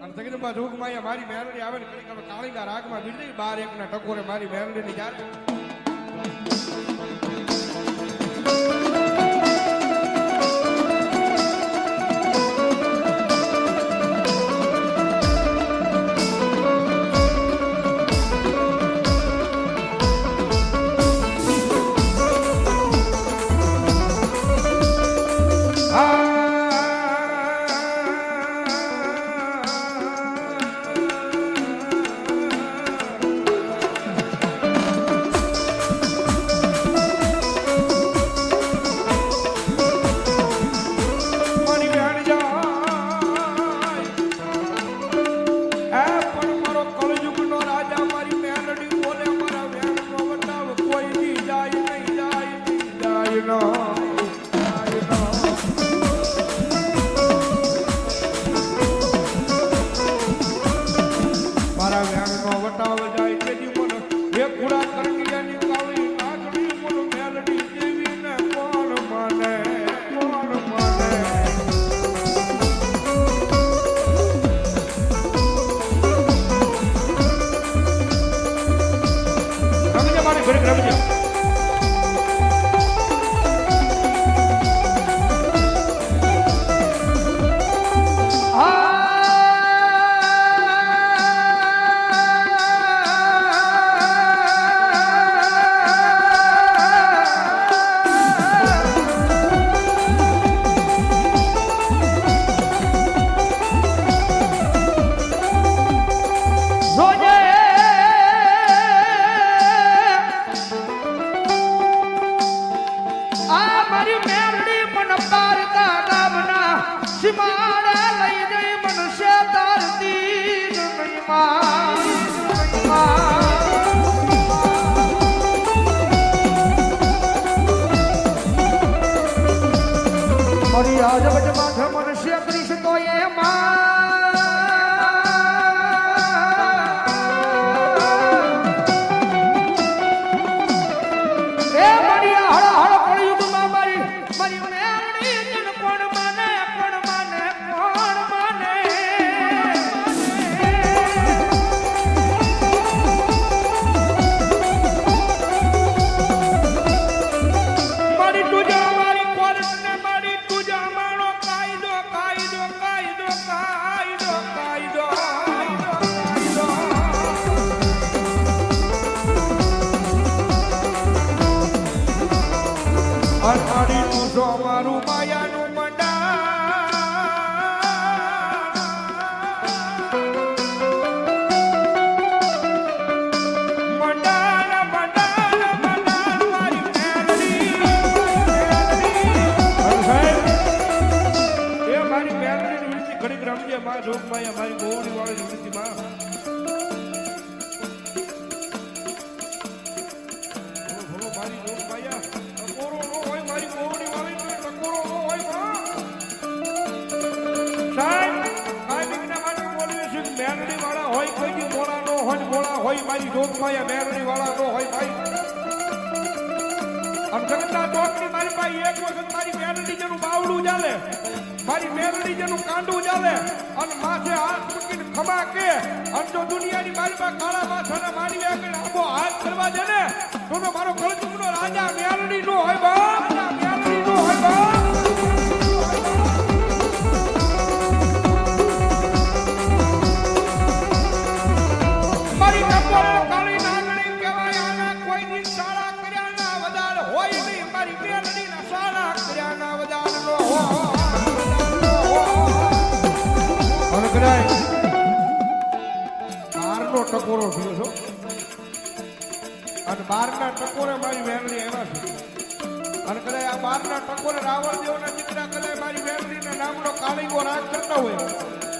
અને જગદંબા જોગમાં મારી મેલડી આવે ને કઈ કાળીના રાગમાં બીજી બાર એકના ટકોરે મારી મેલડીની જ્યારે ટકોરો થયો છો અને 12ના ટકોરે મારી મેલડી આવ્યા છે અને કદાચ આ 12ના ટકોરે રાવણ દેવના દીકરા કદાચ મારી મેલડીના નામનો કાળીગો રાજ કરતા હોય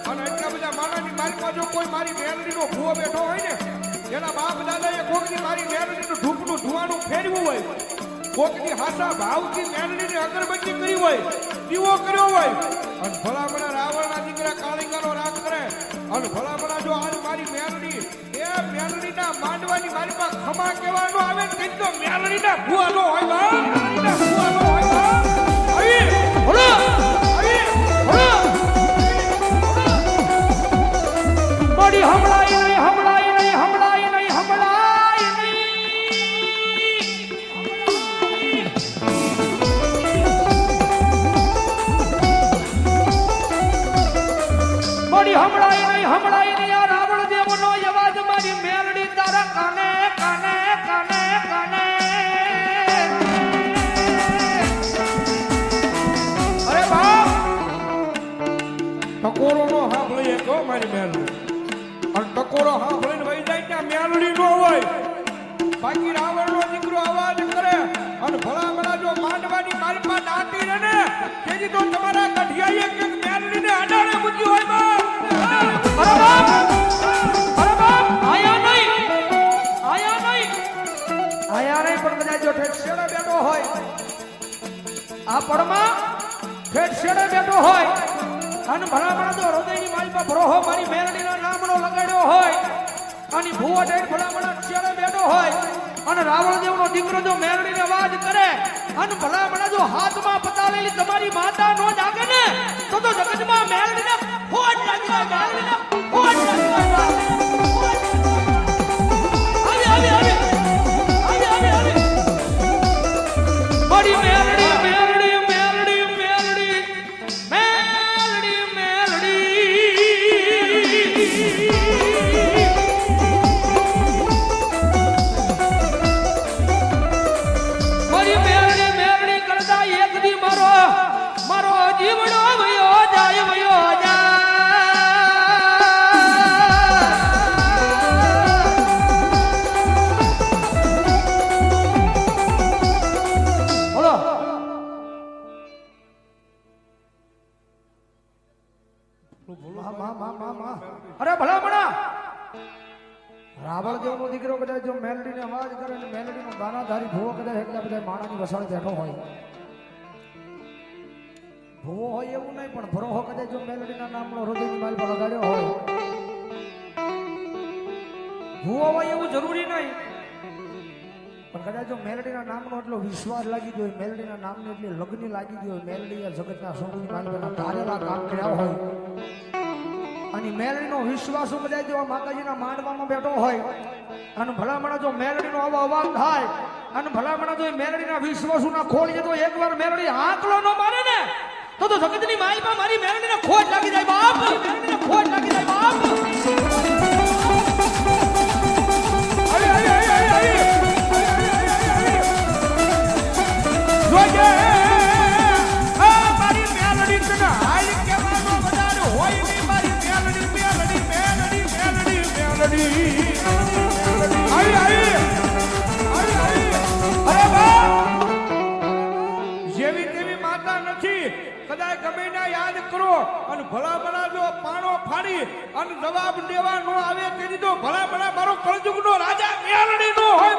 અને એટલા બધા માનાની મારી પાસે કોઈ મારી મેલડીનો ભૂવો બેઠો હોય ને એના બાપ દાદાએ કોકની મારી મેલડીનું ધૂપનું ધુવાનું ફેરવ્યું હોય કોકની હાસા ભાવથી મેલડીને અગરબત્તી કરી હોય દીવો કર્યો હોય અને ભલામણા રાવણના દીકરા કાળીગાનો રાજ કરે અને ભલામણા જો આજ મારી મેલડી એ મેલડીના માંડવાની મારી પાસે ખમા કહેવાનો આવે ને તો મેલડીના ભૂવાનો હોય બા મેલડીના ભૂવાનો હોય બા આવી હોળો આવી હોળો હમણાય નહીં આ રાવણ દેવનો અવાજ મારી મેલડી તારા કાને કાને કાને કાને અરે બાપ ટકોરો નો સાંભળીએ કહો મારી મેલડી અને ટકોરો સાંભળીને વહી જાય ત્યાં મેલડી નો હોય બાકી રાવણ નો દીકરો અવાજ કરે અને ભલા જો માંડવાની મારી પાસે દાટી રહે ને તેથી તો તમારા ગઢિયાએ કે મેલડીને અડાડે મૂક્યું હોય બાપ આયા નહીં પણ કદાચ જો ઠેઠ શેડે બેઠો હોય આ પડમાં ઠેઠ શેડે બેઠો હોય અને ભલામણા જો હૃદયની મારી પર ભરોહો મારી મેલડીના નામનો લગાડ્યો હોય અને ભૂવા ઠેઠ ભલામણા શેડે બેઠો હોય અને રાવણ દેવનો દીકરો જો મેલડીને અવાજ કરે અને ભલામણા જો હાથમાં પતાવેલી તમારી માતા નો જાગે ને તો જગતમાં મેલડીને ફોડ લાગી મેલડીને ફોડ લાગી મારી મેલડી મેલડી મેલડી મેલડી મેલડી મેલડી મારી મેલડી મેલડી કરતા એક દી મારો મારો જીવડો વયો જાય અરે ભલામણા રાવણ દેવનો દીકરો કદાચ જો મેલડીને અવાજ કરે ને મેલડીનો દાનાધારી ભૂવો કદાચ એટલા બધા માણાની વસાળ બેઠો હોય ભૂવો હોય એવું નહીં પણ ભરોહો કદાચ જો મેલડીના નામનો હૃદયની માલ પર લગાડ્યો હોય ભૂવો હોય એવું જરૂરી નહીં પણ કદાચ જો મેલડીના નામનો એટલો વિશ્વાસ લાગી ગયો હોય મેલડીના નામની એટલી લગ્ન લાગી ગયો હોય મેલડી જગતના સોની માલના ધારેલા કામ કર્યા હોય અને મેલડીનો વિશ્વાસ બધા જો માતાજીના માંડવામાં બેઠો હોય અને ભલામણા જો મેલડીનો આવો અવાજ થાય અને ભલામણા જો મેલડીના વિશ્વાસુના ખોલીએ તો એકવાર મેલડી આંકલો ન મારે ને તો જગતની માલમાં મારી મેલડીને ખોટ લાગી જાય બાપ મેલડીને ખોટ લાગી જાય બાપ જેવી તેવી માતા નથી કદાચ ગમે ના યાદ કરો અને ભલા જો પાણો ફાડી અને જવાબ દેવા નો આવે તેથી તો ભલા મારો કળજુગ નો રાજા મેલડી નો હોય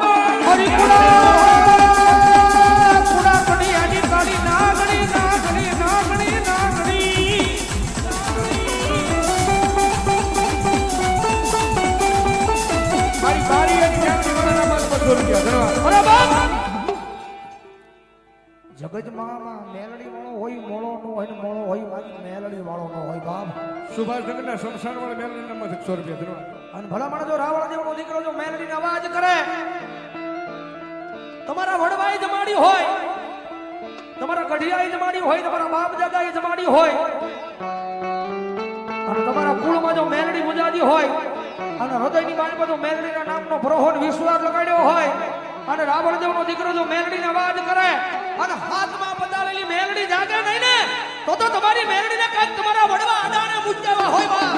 કુડા પડી આડી કાળી નાગણી નાગણી નાગણી નાગણી મારી બારી અને મેલડી વાળાના માલ 200 રૂપિયા બરાબર જગતમાં મેલડી વાળો હોય મોળો નો હોય ને મોળો હોય મારી મેલડી વાળો નો હોય બાપ સુભાષનગરના શમશાન વાળા મેલડીના માં 100 રૂપિયા ધરવા અને ભલામણ જો રાવણ દેવનો દીકરો જો મેલડીનો અવાજ કરે તમારા વડવાઈ જમાડી હોય તમારા ગઢિયાઈ જમાડી હોય તમારા બાપ દાદાઈ જમાડી હોય અને તમારા કુળમાં જો મેલડી મુજાદી હોય અને હૃદયની બાજુમાં જો મેલડીના નામનો ભરોહો વિશ્વાસ લગાડ્યો હોય અને રાવણ દેવનો દીકરો જો મેલડીનો અવાજ કરે અને હાથમાં પતાવેલી મેલડી જાગે નહીં ને તો તમારી મેલડીને કાંઈક તમારા વડવા આડાને મુજાવા હોય બા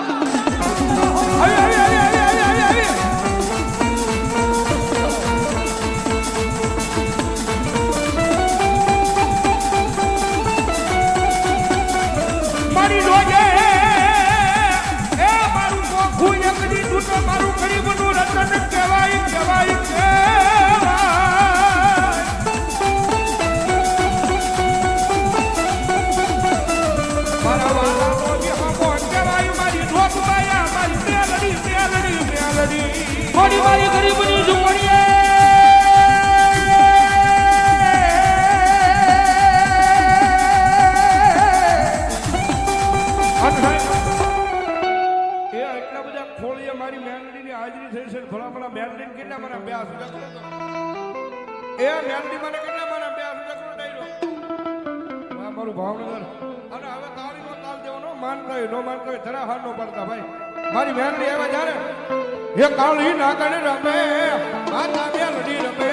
મારી રોજે એ મારું ગોખું એકદી તું તો મારું ગરીબનું રતન કહેવાય કહેવાય મારા વાળા મારી ઢોક બાયા મારી મેલડી મેલડી મેલડી મારી ગરીબની ઝુંપડીએ એ મેલડી મને કેટલા મારા 2 રૂપિયા ડાયરો મારું ભાવનગર અને હવે તાળીનો તાલ દેવાનો માનતા હોય નો માનતા હોય જરા હાર નો પડતા ભાઈ મારી મેલડી એવા જ્યારે હે કાળી નાગણ રમે માતા મેલડી રમે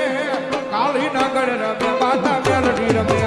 કાળી નાગણ રમે માતા મેલડી રમે